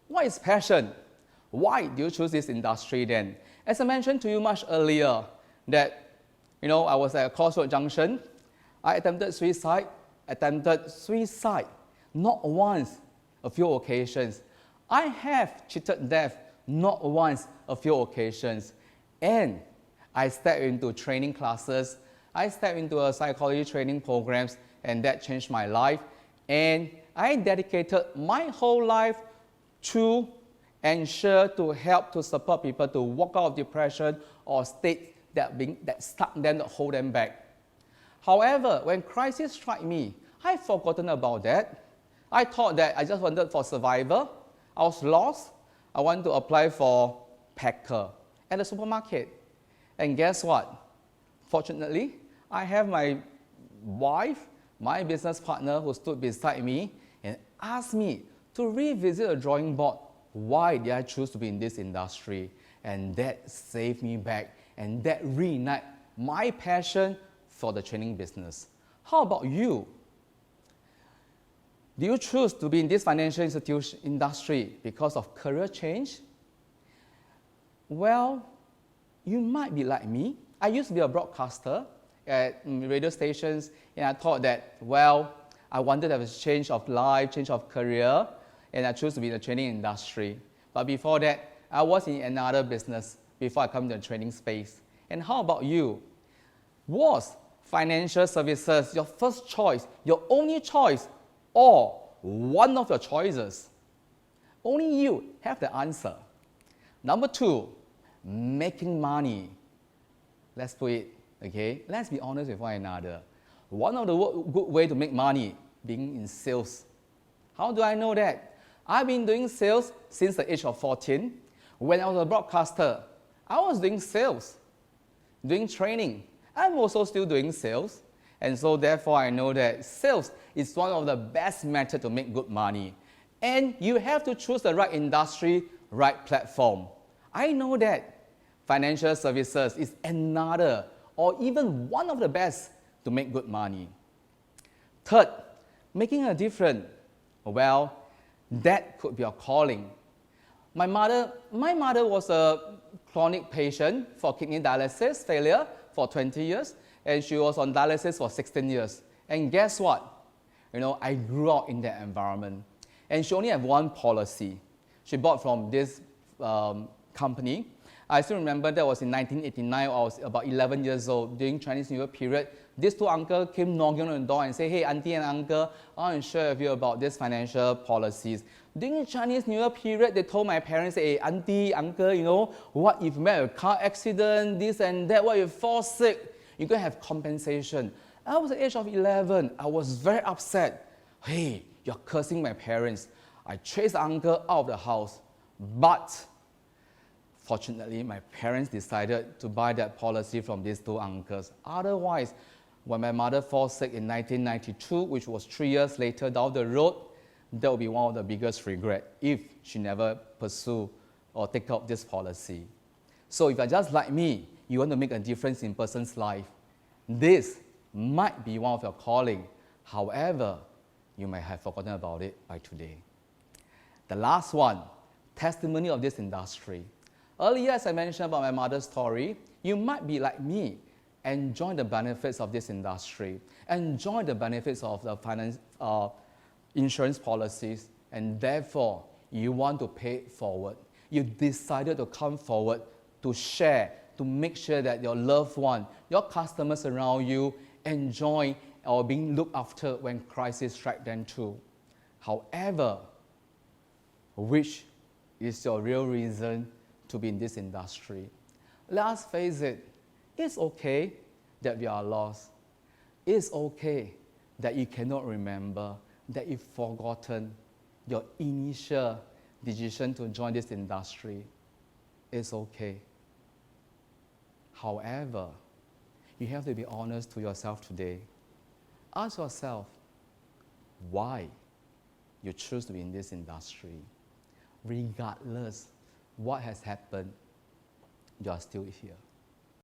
What is passion? Why do you choose this industry then? As I mentioned to you much earlier, that I was at a crossroad junction. I attempted suicide, not once, a few occasions. I have cheated death, not once, a few occasions. And I stepped into training classes, I stepped into a psychology training programs, and that changed my life. And I dedicated my whole life to ensure to help to support people to walk out of depression or state that stuck them, that hold them back. However, when crisis struck me, I've forgotten about that. I thought that I just wanted for survival. I was lost. I wanted to apply for packer at the supermarket. And guess what? Fortunately, I have my wife, my business partner, who stood beside me and asked me to revisit a drawing board. Why did I choose to be in this industry? And that saved me back, and that reignited my passion for the training business. How about you? Do you choose to be in this financial institution industry because of career change? Well, you might be like me. I used to be a broadcaster at radio stations, and I thought that, well, I wanted to have a change of life, change of career, and I chose to be in the training industry. But before that, I was in another business before I come to the training space. And how about you? Was financial services your first choice, your only choice, or one of your choices? Only you have the answer. Number 2, making money. Let's put it, okay? Let's be honest with one another. One of the good ways to make money, being in sales. How do I know that? I've been doing sales since the age of 14. When I was a broadcaster, I was doing sales, doing training. I'm also still doing sales. And so therefore I know that sales is one of the best methods to make good money. And you have to choose the right industry, right platform. I know that financial services is another or even one of the best to make good money. Third, making a difference. Well, that could be a calling. My mother was a chronic patient for kidney dialysis failure for 20 years, and she was on dialysis for 16 years. And guess what? I grew up in that environment. And she only had one policy. She bought from this company. I still remember that was in 1989. I was about 11 years old during Chinese New Year period. These two uncles came knocking on the door and say, "Hey, auntie and uncle, I want to share with you about these financial policies." During Chinese New Year period, they told my parents, "Hey, auntie, uncle, what if you met a car accident, this and that, what if you fall sick? You're going to have compensation." I was at the age of 11. I was very upset. "Hey, you're cursing my parents." I chased the uncle out of the house. But fortunately, my parents decided to buy that policy from these two uncles. Otherwise, when my mother fell sick in 1992, which was 3 years later down the road, that would be one of the biggest regrets if she never pursue or take up this policy. So if you're just like me, you want to make a difference in a person's life, this might be one of your calling. However, you might have forgotten about it by today. The last one, testimony of this industry. Earlier, as I mentioned about my mother's story, you might be like me, enjoy the benefits of this industry, enjoy the benefits of the insurance policies, and therefore, you want to pay it forward. You decided to come forward to share, to make sure that your loved one, your customers around you, enjoy or being looked after when crisis strikes them too. However, which is your real reason to be in this industry? Let's face it, it's okay that we are lost. It's okay that you cannot remember, that you've forgotten your initial decision to join this industry. It's okay. However, you have to be honest to yourself today. Ask yourself why you choose to be in this industry. Regardless what has happened, you are still here.